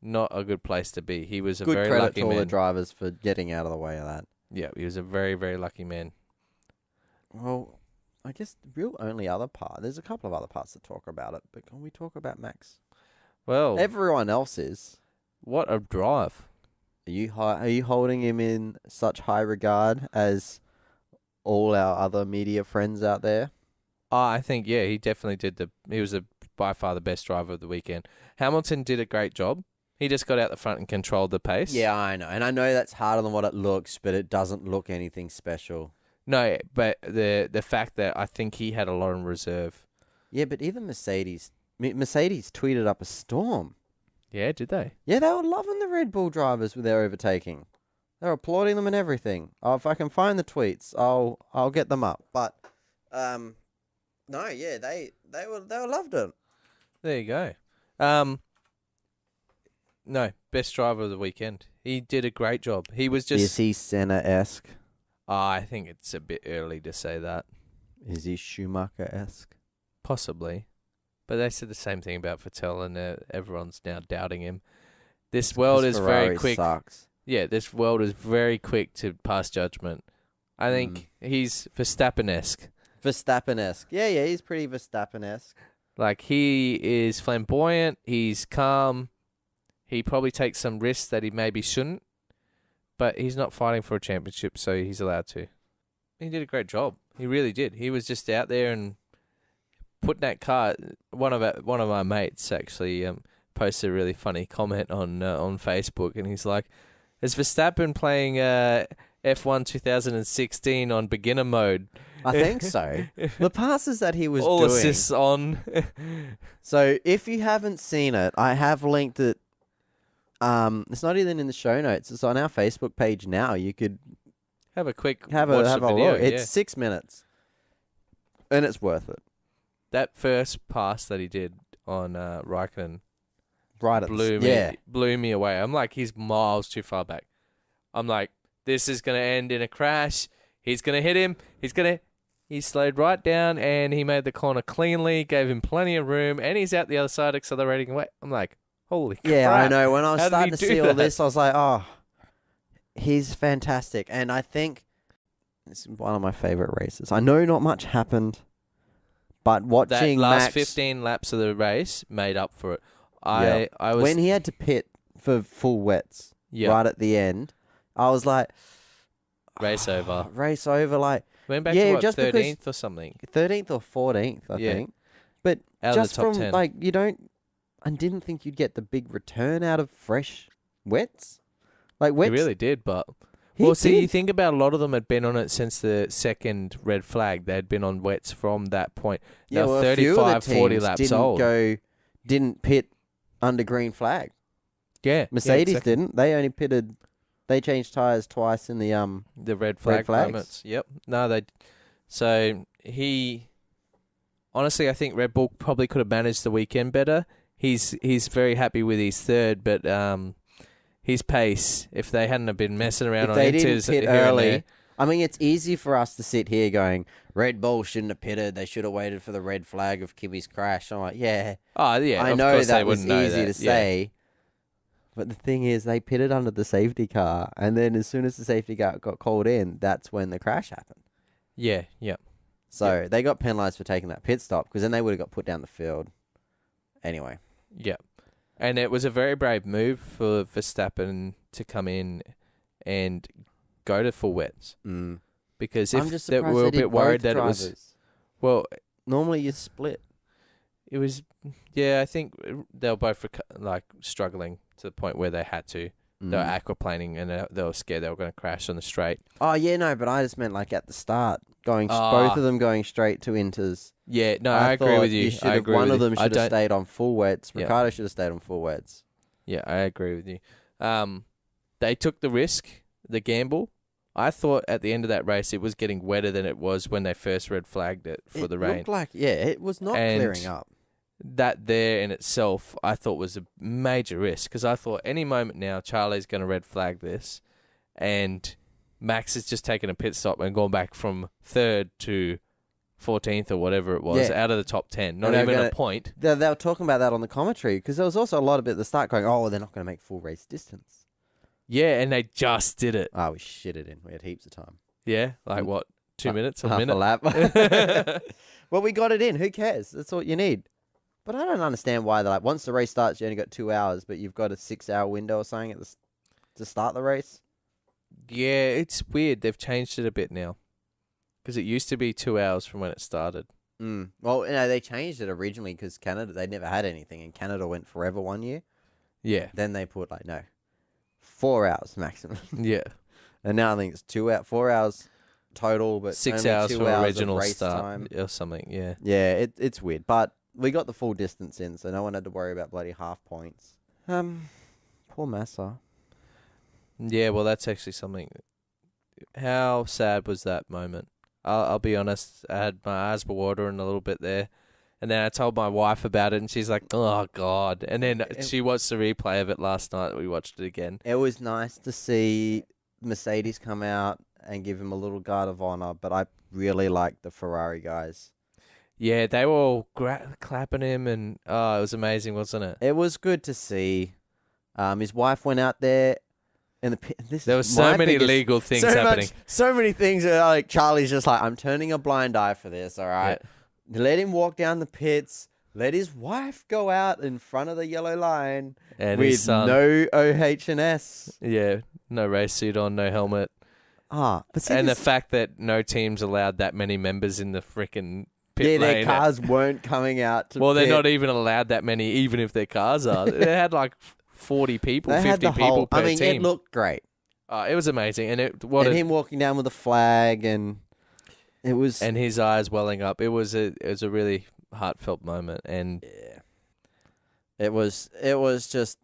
Not a good place to be. He was a Good very credit lucky to all the man. drivers for getting out of the way of that. Yeah, he was a very, very lucky man. Well, I guess the real only other part, there's a couple of other parts to talk about it, but can we talk about Max? Well, Everyone else is. what a drive. Are you holding him in such high regard as all our other media friends out there? I think, yeah, he definitely did he was by far the best driver of the weekend. Hamilton did a great job. He just got out the front and controlled the pace. Yeah, I know. And I know that's harder than what it looks, but it doesn't look anything special. No, but the fact that I think he had a lot in reserve. Yeah, but even Mercedes tweeted up a storm. Yeah, did they? Yeah, they were loving the Red Bull drivers with their overtaking. They were applauding them and everything. Oh, if I can find the tweets, I'll get them up. But no, yeah, they loved it. There you go. No, best driver of the weekend. He did a great job. He was just... Is he Senna-esque? I think it's a bit early to say that. Is he Schumacher-esque? Possibly. But they said the same thing about Vettel, and everyone's now doubting him. This world is very Ferrari quick. Sucks. Yeah, this world is very quick to pass judgment. I think he's Verstappen-esque. Verstappen-esque. Yeah, he's pretty Verstappen-esque. Like, he is flamboyant. He's calm. He probably takes some risks that he maybe shouldn't. But he's not fighting for a championship, so he's allowed to. He did a great job. He really did. He was just out there and putting that car. One of my mates actually posted a really funny comment on Facebook, and he's like, "Is Verstappen playing F1 2016 on beginner mode?" I think so. The passes that he was all doing. assists on. So if you haven't seen it, I have linked it. It's not even in the show notes. It's on our Facebook page now. You could Have a quick have watch a the video. look. It's 6 minutes, and it's worth it. That first pass that he did on Raikkonen Right at blew me away. I'm like, he's miles too far back. I'm like, this is gonna end in a crash. He's gonna hit him. He slowed right down and he made the corner cleanly. Gave him plenty of room, and he's out the other side accelerating away. I'm like, holy crap. Yeah, I know. When I was How did starting he to do see all that? this, I was like, oh, he's fantastic. And I think it's one of my favorite races. I know not much happened, but That watching last Max 15 laps of the race made up for it. Yeah. I was when he had to pit for full wets right at the end, I was like, race over. race over, like Went back Yeah, to what, just because- 13th or something. 13th or 14th, I Yeah. think. But Out just of the top from 10. like I didn't think you'd get the big return out of fresh wets. Like He wets, really did, but he well, see, did. you think about a lot of them had been on it since the second red flag. They had been on wets from that point. Yeah, They're well, a few of the 35, 40 teams laps old. didn't pit under green flag. Yeah, Mercedes exactly. didn't. They only pitted. They changed tires twice in the The red flag flags. moments. Yep. No, they. So he, honestly, I think Red Bull probably could have managed the weekend better. He's very happy with his third, but his pace. If they hadn't have been messing around If on they didn't inters pit here and early. there- I mean, it's easy for us to sit here going, Red Bull shouldn't have pitted. They should have waited for the red flag of Kimi's crash. I'm like, yeah, Oh yeah, I of know course they that was wouldn't know easy that. to say. But the thing is, they pitted under the safety car, and then as soon as the safety car got called in, that's when the crash happened. Yeah, yeah. So they got penalised for taking that pit stop, because then they would have got put down the field. Anyway. Yeah. And it was a very brave move for Verstappen to come in and go to full wets. Mm. Because I'm if just they surprised were they a did bit worried both that it was... drivers. Well, Normally you split. it was... Yeah, I think they were both struggling to the point where they had to. They were aquaplaning and they were scared they were going to crash on the straight. Oh, yeah, no, but I just meant like at the start, both Ah. of them going straight to Inters. Yeah, no, I agree thought with you. I agree one with of you. them I should have don't- stayed on full wets. Yeah. Ricardo should have stayed on full wets. Yeah, I agree with you. They took the risk, the gamble. I thought at the end of that race it was getting wetter than it was when they first red flagged it for the rain. Looked like, it was not And clearing up. That there in itself, I thought was a major risk because I thought any moment now Charlie's going to red flag this, and Max has just taken a pit stop and gone back from third to 14th or whatever it was, Yeah. out of the top 10, not And they're even gonna- a point. They were talking about that on the commentary, because there was also a lot of it at the start going, oh, they're not going to make full race distance. Yeah, and they just did it. Oh, we shit it in. We had heaps of time. Yeah, like what, 2 minutes, a Half minute? a lap. Well, we got it in. Who cares? That's all you need. But I don't understand why they're like, once the race starts, you only got 2 hours, but you've got a 6-hour window or something to start the race. Yeah, it's weird. They've changed it a bit now. Because it used to be 2 hours from when it started. Mm. Well, they changed it originally because Canada, they never had anything, and Canada went forever one year. Yeah. Then they put 4 hours maximum. Yeah. And now I think it's 4 hours total, but 6 only hours 2 from hours of original race start time. or something, yeah. Yeah, it's weird, but we got the full distance in, so no one had to worry about bloody half points. Poor Massa. Yeah, well, that's actually something. How sad was that moment? I'll be honest. I had my eyes were watering a little bit there. And then I told my wife about it, and she's like, oh, God. And then she watched the replay of it last night. We watched it again. It was nice to see Mercedes come out and give him a little guard of honor, but I really like the Ferrari guys. Yeah, they were all clapping him, and it was amazing, wasn't it? It was good to see. His wife went out there, and There were so many legal things happening. So many things. Like Charlie's just like, I'm turning a blind eye for this. All right, let him walk down the pits. Let his wife go out in front of the yellow line And with his son, no OH&S. yeah, no race suit on, no helmet. But see, And the fact that no team's allowed that many members in the freaking pit lane. their cars weren't coming out to Well, they're pit. not even allowed that many, even if their cars are. They had like 40 people, They 50 had the people whole. per I mean, team. it looked great. It was amazing, and Him walking down with a flag, and it was. and his eyes welling up. It was a really heartfelt moment, and Yeah. It was just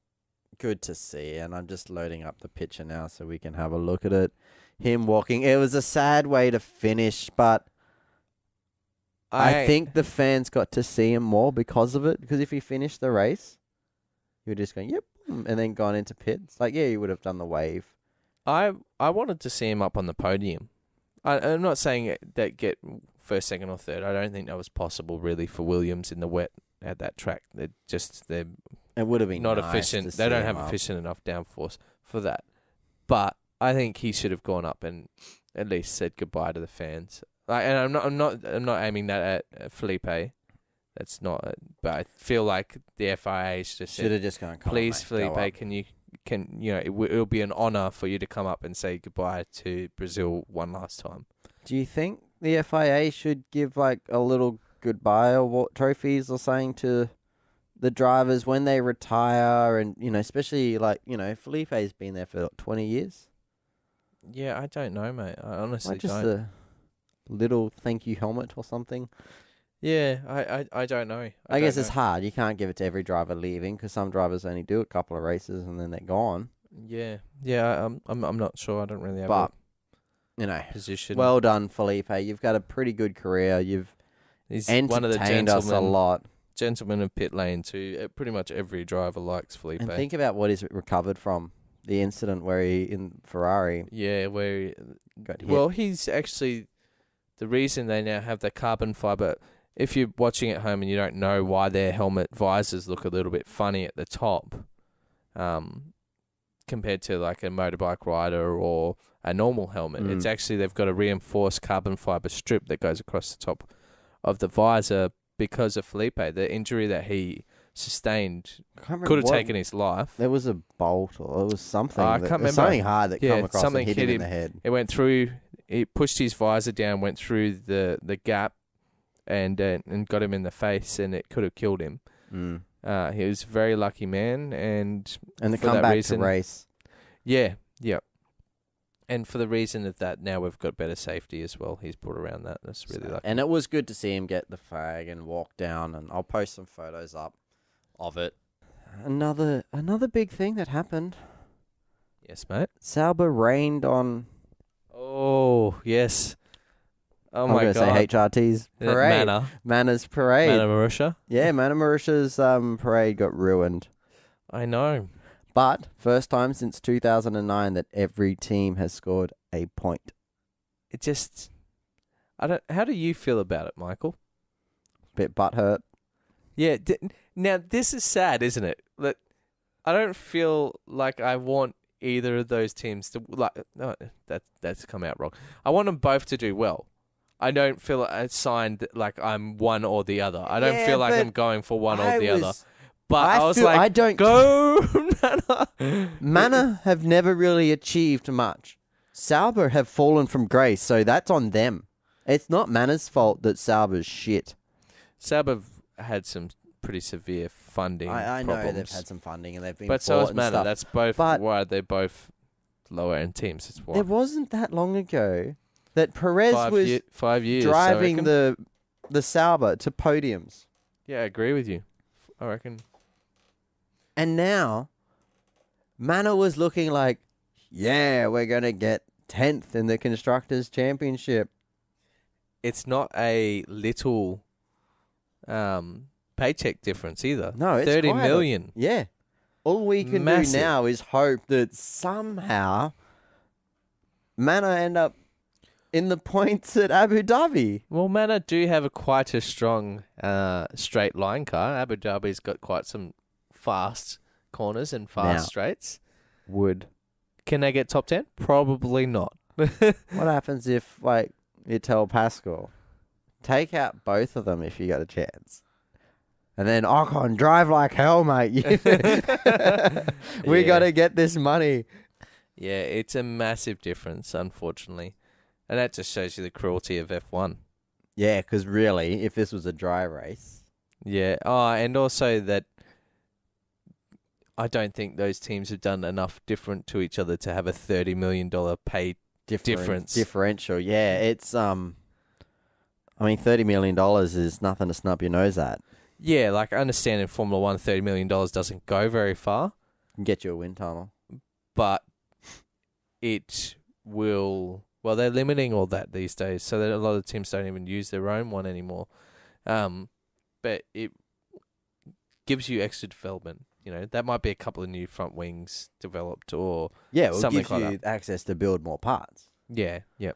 good to see, and I'm just loading up the picture now so we can have a look at it. Him walking. It was a sad way to finish, but I think the fans got to see him more because of it. Because if he finished the race, you were just going, yep, and then gone into pits. Like, yeah, you would have done the wave. I wanted to see him up on the podium. I'm not saying that get first, second, or third. I don't think that was possible really for Williams in the wet at that track. They're It would have been not nice efficient. to They see don't him have up. efficient enough downforce for that. But I think he should have gone up and at least said goodbye to the fans. And I'm not aiming that at Felipe. That's not. But I feel like the FIA should have just gone. Come please, on, mate, go Felipe, up." it'll be an honour for you to come up and say goodbye to Brazil one last time. Do you think the FIA should give like a little goodbye award trophies or something to the drivers when they retire, and especially like Felipe's been there for 20 years. Yeah, I don't know, mate. I honestly Like just don't. a little thank you helmet or something. Yeah, I don't know. I guess don't it's know. hard. You can't give it to every driver leaving because some drivers only do a couple of races and then they're gone. Yeah. I'm not sure. I don't really have But a position. well done, Felipe. You've got a pretty good career. You've he's entertained one of the us a lot. gentlemen of pit lane too. Pretty much every driver likes Felipe. And think about what he's recovered from the incident where he in Ferrari Yeah, where got hit. well, he's actually the reason they now have the carbon fiber. If you're watching at home and you don't know why their helmet visors look a little bit funny at the top, compared to like a motorbike rider or a normal helmet, it's actually they've got a reinforced carbon fiber strip that goes across the top of the visor because of Felipe. The injury that he sustained could have taken his life. There was a bolt or it was something. I that, can't it was remember. something hard that Yeah, come across something and hit him hit in him. the head. It went through. It pushed his visor down, went through the gap, and got him in the face, and it could have killed him. He was a very lucky man, and the for that comeback reason, to race. yeah. And for the reason of that, now we've got better safety as well. He's brought around that. That's really lucky. And it was good to see him get the flag and walk down, and I'll post some photos up of it. Another big thing that happened. Yes, mate. Sauber rained on. Oh yes. Oh I'm my going to god. say HRT's parade. Mana's parade. Mana Marussia. Yeah, Mana Marusha's parade got ruined. I know. But first time since 2009 that every team has scored a point. It just. How do you feel about it, Michael? Bit butthurt. Yeah. Now this is sad, isn't it? That I don't feel like I want either of those teams to No, that's come out wrong. I want them both to do well. I don't feel assigned like I'm one or the other. I don't Yeah, feel like but I'm going for one or the other. was- But I was feel- like, I don't go, Nana. Mana have never really achieved much. Sauber have fallen from grace, so that's on them. It's not Mana's fault that Sauber's shit. Sauber had some pretty severe funding I know problems. they've had some funding and they've been But so bought has and Mana. stuff. That's both But- why they're both lower end teams. That's why. It wasn't that long ago that Perez was 5 years. driving I reckon. the Sauber to podiums. Yeah, I agree with you. I reckon. And now, Mana was looking like, yeah, we're going to get 10th in the Constructors' Championship. It's not a little paycheck difference either. No, it's 30 quite a- million. Yeah. All we can Massive. do now is hope that somehow Mana end up in the points at Abu Dhabi. Well, Manor do have quite a strong straight line car. Abu Dhabi's got quite some fast corners and fast Now- straights. Would. Can they get top 10? Probably not. What happens if, like, you tell Pascal, take out both of them if you got a chance? And then Ocon, drive like hell, mate. We Yeah. got to get this money. Yeah, it's a massive difference, unfortunately. And that just shows you the cruelty of F1. Yeah, because really, if this was a dry race, Yeah. Oh, and also that I don't think those teams have done enough different to each other to have a $30 million pay. Difference. differential. Yeah, it's I mean, $30 million is nothing to snub your nose at. Yeah, like I understand in Formula One, $30 million doesn't go very far, Can get you a wind tunnel. but it will. Well, they're limiting all that these days, so that a lot of teams don't even use their own one anymore. But it gives you extra development. You know, that might be a couple of new front wings developed, or Yeah, it Something gives like you access to build more parts. yeah. Yeah,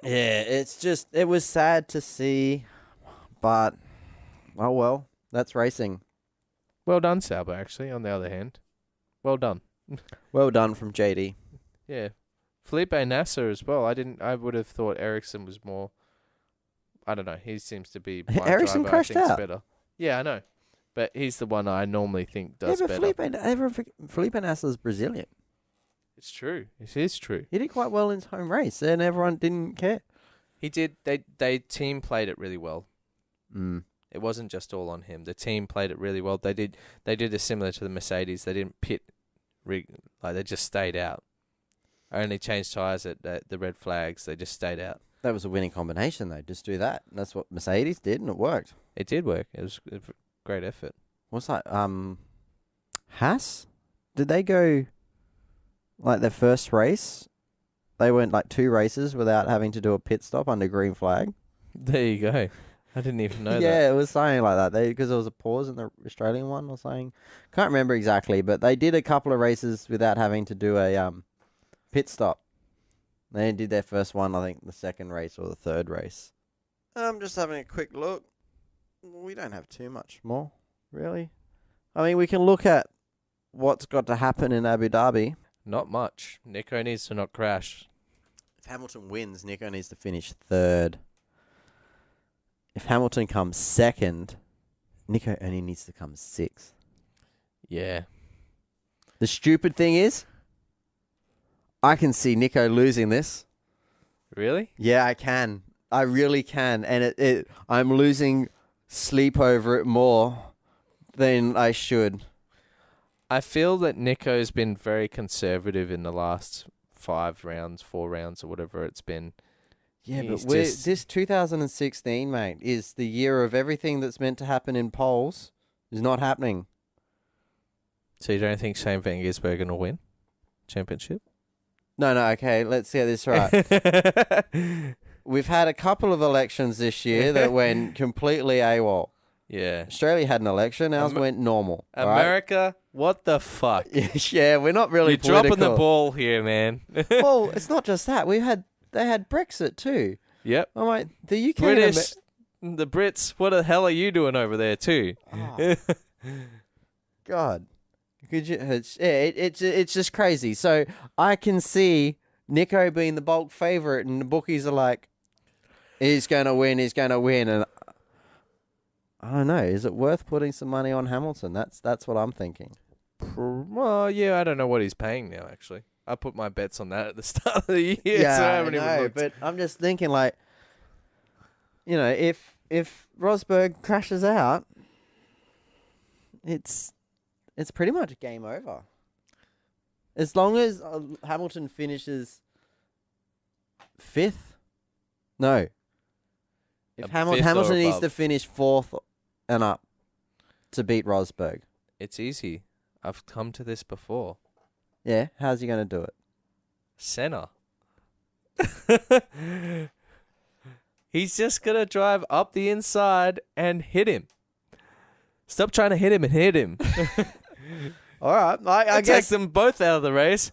it was sad to see, but oh well, that's racing. Well done, Sauber. Actually, on the other hand, well done. Well done from JD. Yeah, Felipe Nasser as well. I would have thought Ericsson was more. I don't know. He seems to be my Ericsson driver, crashed I think's out. better. Yeah, I know, but he's the one I normally think does yeah, but better. Felipe Nasser's Brazilian. It's true. It is true. He did quite well in his home race, and everyone didn't care. He did. They team played it really well. Mm. It wasn't just all on him. The team played it really well. They did it similar to the Mercedes. They didn't pit, like they just stayed out. Only changed tyres at the red flags. They just stayed out. That was a winning combination, though. Just do that. That's what Mercedes did, and it worked. It did work. It was a great effort. What's that? Haas? Did they go like their first race? They went like 2 races without having to do a pit stop under green flag. There you go. I didn't even know that. Yeah, it was something like that. Because there was a pause in the Australian one or something. Can't remember exactly, but they did a couple of races without having to do a pit stop. They did their first one, I think, the second race or the third race. I'm just having a quick look. We don't have too much more, really. I mean, we can look at what's got to happen in Abu Dhabi. Not much. Nico needs to not crash. If Hamilton wins, Nico needs to finish third. If Hamilton comes second, Nico only needs to come sixth. Yeah. The stupid thing is, I can see Nico losing this. Really? Yeah, I can. I really can. And I'm losing sleep over it more than I should. I feel that Nico's been very conservative in the last 4 rounds, or whatever it's been. Yeah, He's but just- this 2016, mate, is the year of everything that's meant to happen in polls is not happening. So you don't think Shane Van Gisbergen will win championship? No, okay, let's get this right. We've had a couple of elections this year that went completely AWOL. Yeah. Australia had an election, ours went normal. all right? America, what the fuck? Yeah, we're not really You're dropping the political. ball here, man. Well, it's not just that. They had Brexit too. Yep. I'm like, the UK British, the Brits, what the hell are you doing over there too? Oh, God. Could you? It's just crazy. So I can see Nico being the bulk favorite, and the bookies are like, he's gonna win, and I don't know. Is it worth putting some money on Hamilton? That's what I'm thinking. Well, yeah, I don't know what he's paying now, actually. I put my bets on that at the start of the year, so I haven't even looked. but I'm just thinking, like, you know, if Rosberg crashes out, it's pretty much game over. As long as Hamilton finishes 5th, no. If Fifth or Hamilton needs above. to finish 4th and up to beat Rosberg, It's easy. I've come to this before. yeah, how's he going to do it? Senna. He's just going to drive up the inside and hit him. Stop trying to hit him and hit him. All right, I I take guess. them both out of the race.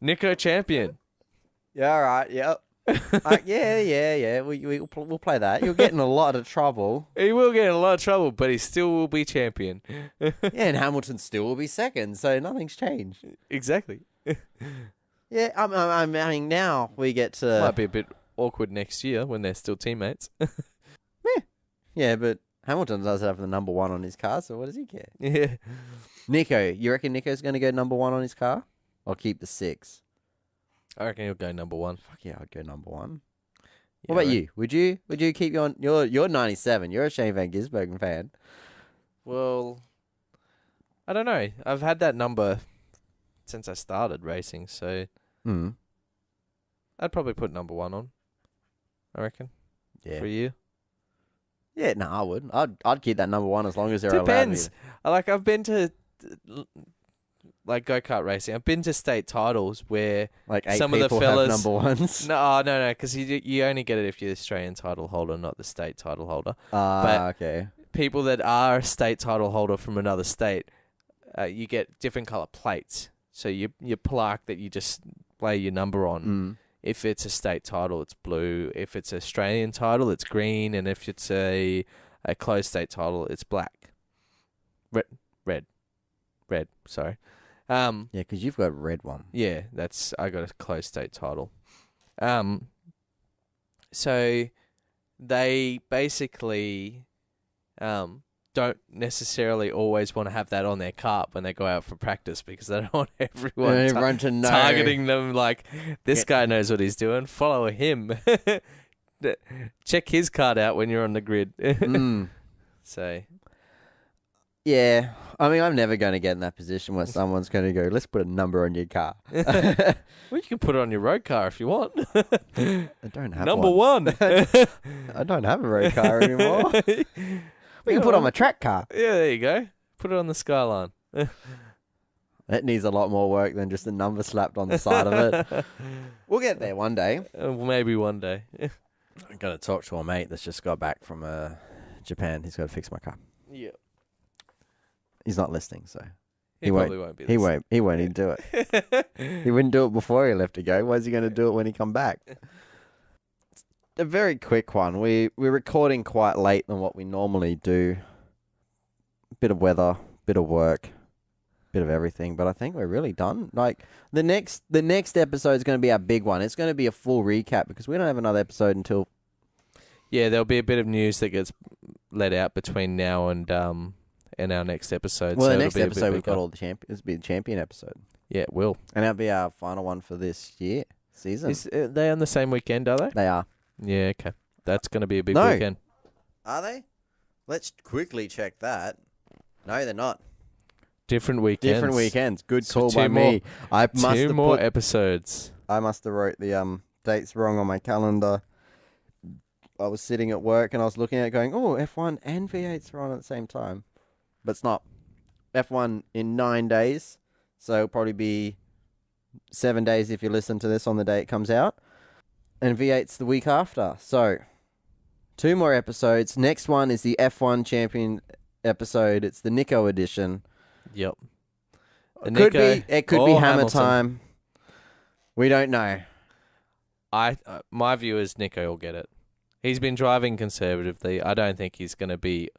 Nico champion. Yeah, all right, yep. Yeah. We'll play that. You'll get in a lot of trouble. He will get in a lot of trouble, but he still will be champion. Yeah, and Hamilton still will be second, so nothing's changed. Exactly. Yeah, I mean, now we get to... Might be a bit awkward next year when they're still teammates. Yeah, but Hamilton does have the number 1 on his car, so what does he care? Yeah. Nico, you reckon Nico's going to go number 1 on his car? Or keep the 6? I reckon he'll go number 1. Fuck yeah, I'd go number 1. Yeah, What about you? Would you keep you're 97. You're a Shane Van Gisbergen fan. Well, I don't know. I've had that number since I started racing, so I'd probably put number 1 on. I reckon. Yeah. For you. Yeah, no, I would. I'd keep that number 1 as long as they're Depends. allowed I've been to go-kart racing. I've been to state titles where like 8 some of the people fellas have number 1s. No, because you only get it if you're the Australian title holder, not the state title holder. Okay. People that are a state title holder from another state, you get different color plates. So your plaque that you just lay your number on. If it's a state title, it's blue. If it's an Australian title, it's green. And if it's a closed state title, it's black. Red. Sorry. Yeah, because you've got a red one. Yeah, I got a closed state title. So they basically don't necessarily always want to have that on their cart when they go out for practice because they don't want everyone to know. targeting them like, this guy knows what he's doing, follow him. Check his card out when you're on the grid. So... Yeah, I mean, I'm never going to get in that position where someone's going to go, let's put a number on your car. Well, you can put it on your road car if you want. I don't have Number 1. I don't have a road car anymore. We can put it on my track car. Yeah, there you go. Put it on the Skyline. That needs a lot more work than just a number slapped on the side of it. We'll get there one day. Maybe one day. I'm going to talk to a mate that's just got back from Japan. He's got to fix my car. Yeah. He's not listening, so He probably won't be. He won't even do it. He wouldn't do it before he left to go. Why is he going to do it when he come back? A very quick one. We're recording quite late than what we normally do. Bit of weather, bit of work, bit of everything, but I think we're really done. Like the next episode is going to be our big one. It's going to be a full recap because we don't have another episode until. Yeah, there'll be a bit of news that gets let out between now and our next episode. Well, so the next it'll be episode we've got all the champions. This will be the champion episode. Yeah, it will. And that'll be our final one for this season. Are they on the same weekend, are they? They are. Yeah, okay. That's going to be a big weekend. Are they? Let's quickly check that. No, they're not. Different weekends. Good So call two by more- me. I must Two have more put, episodes. I must have wrote the dates wrong on my calendar. I was sitting at work and I was looking at it going, oh, F1 and V8s are on at the same time. But it's not. F1 in 9 days. So it'll probably be 7 days if you listen to this on the day it comes out. And V8's the week after. So 2 more episodes. Next one is the F1 champion episode. It's the Nico edition. Yep. It could be Hammer time. We don't know. My view is Nico will get it. He's been driving conservatively. I don't think he's going to be...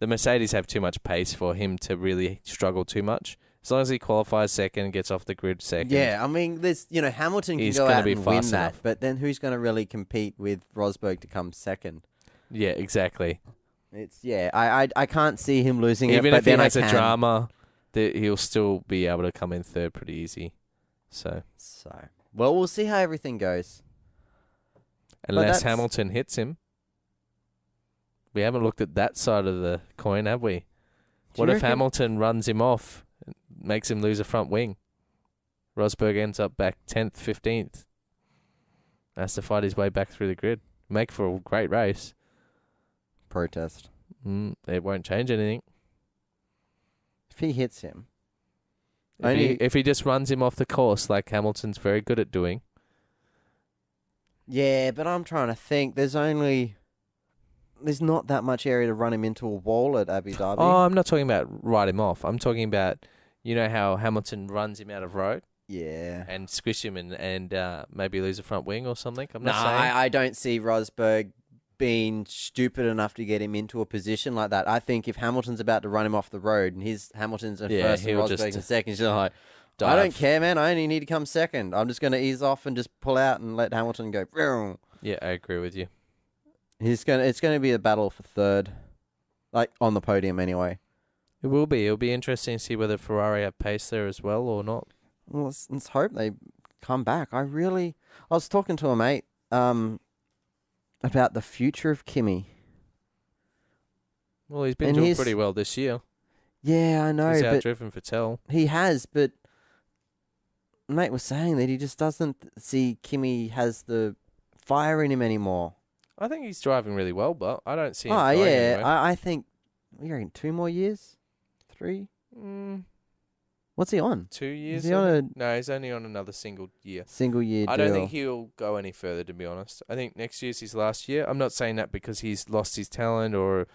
The Mercedes have too much pace for him to really struggle too much. As long as he qualifies second, gets off the grid second. Yeah, I mean, there's Hamilton can He's go gonna out be and win fast that, enough. but then who's going to really compete with Rosberg to come second? Yeah, exactly. I can't see him losing Even it, but if he then has I a can. drama, he'll still be able to come in third pretty easy. So Well, we'll see how everything goes. unless that's- Hamilton hits him. We haven't looked at that side of the coin, have we? Do What you if reckon- Hamilton runs him off, and makes him lose a front wing? Rosberg ends up back 10th, 15th. Has to fight his way back through the grid. Make for a great race. Protest. It won't change anything. If he hits him. If he just runs him off the course like Hamilton's very good at doing. Yeah, but I'm trying to think. There's not that much area to run him into a wall at Abu Dhabi. Oh, I'm not talking about ride him off. I'm talking about, you know how Hamilton runs him out of road? Yeah. and squish him and maybe lose a front wing or something. I'm No, not saying. I don't see Rosberg being stupid enough to get him into a position like that. I think if Hamilton's about to run him off the road and Hamilton's in Yeah, first and he'll Rosberg just in second, he's just like, I dive. don't care, man. I only need to come second. I'm just going to ease off and just pull out and let Hamilton go. Vroom. Yeah, I agree with you. It's going to be a battle for third, like on the podium anyway. It will be. It'll be interesting to see whether Ferrari have pace there as well or not. Well, let's hope they come back. I was talking to a mate about the future of Kimi. Well, he's been And doing he's- pretty well this year. Yeah, I know, He's but outdriven Vettel. he has, but mate was saying that he just doesn't see Kimi has the fire in him anymore. I think he's driving really well, but I don't see him Oh, going yeah. anywhere. I think, you reckon 2 more years? 3? What's he on? 2 years? Is he on a No, he's only on another single year. single year deal? I don't think he'll go any further, to be honest. I think next year's his last year. I'm not saying that because he's lost his talent or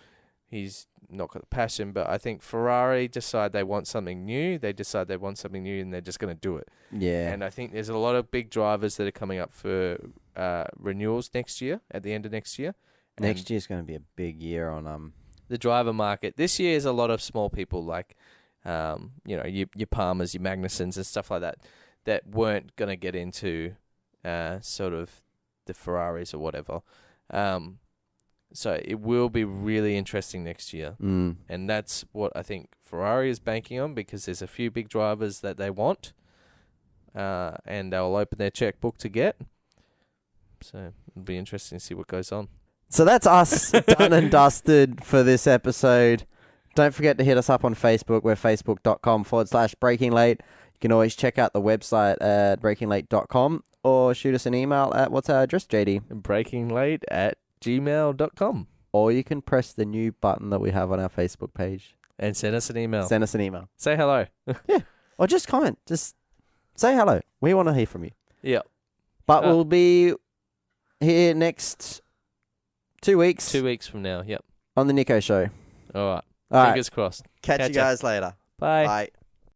he's not got the passion, but I think Ferrari decide they want something new. They decide they want something new, and they're just going to do it. Yeah. And I think there's a lot of big drivers that are coming up for renewals next year, at the end of next year. Next year's going to be a big year on The driver market. This year is a lot of small people like, your Palmers, your Magnusons and stuff like that weren't going to get into sort of the Ferraris or whatever. So it will be really interesting next year. And that's what I think Ferrari is banking on, because there's a few big drivers that they want, and they'll open their checkbook to get. So it'll be interesting to see what goes on. So that's us done and dusted for this episode. Don't forget to hit us up on Facebook. We're facebook.com/Breaking Late. You can always check out the website at breakinglate.com or shoot us an email at, what's our address, JD? breakinglate@gmail.com. Or you can press the new button that we have on our Facebook page. And send us an email. Send us an email. Say hello. Or just comment. Just say hello. We want to hear from you. Yeah. But we'll be here next 2 weeks 2 weeks from now. Yep. on the Nico Show. All right. All right. Fingers crossed. Catch you Catch ya. guys later. Bye. Bye.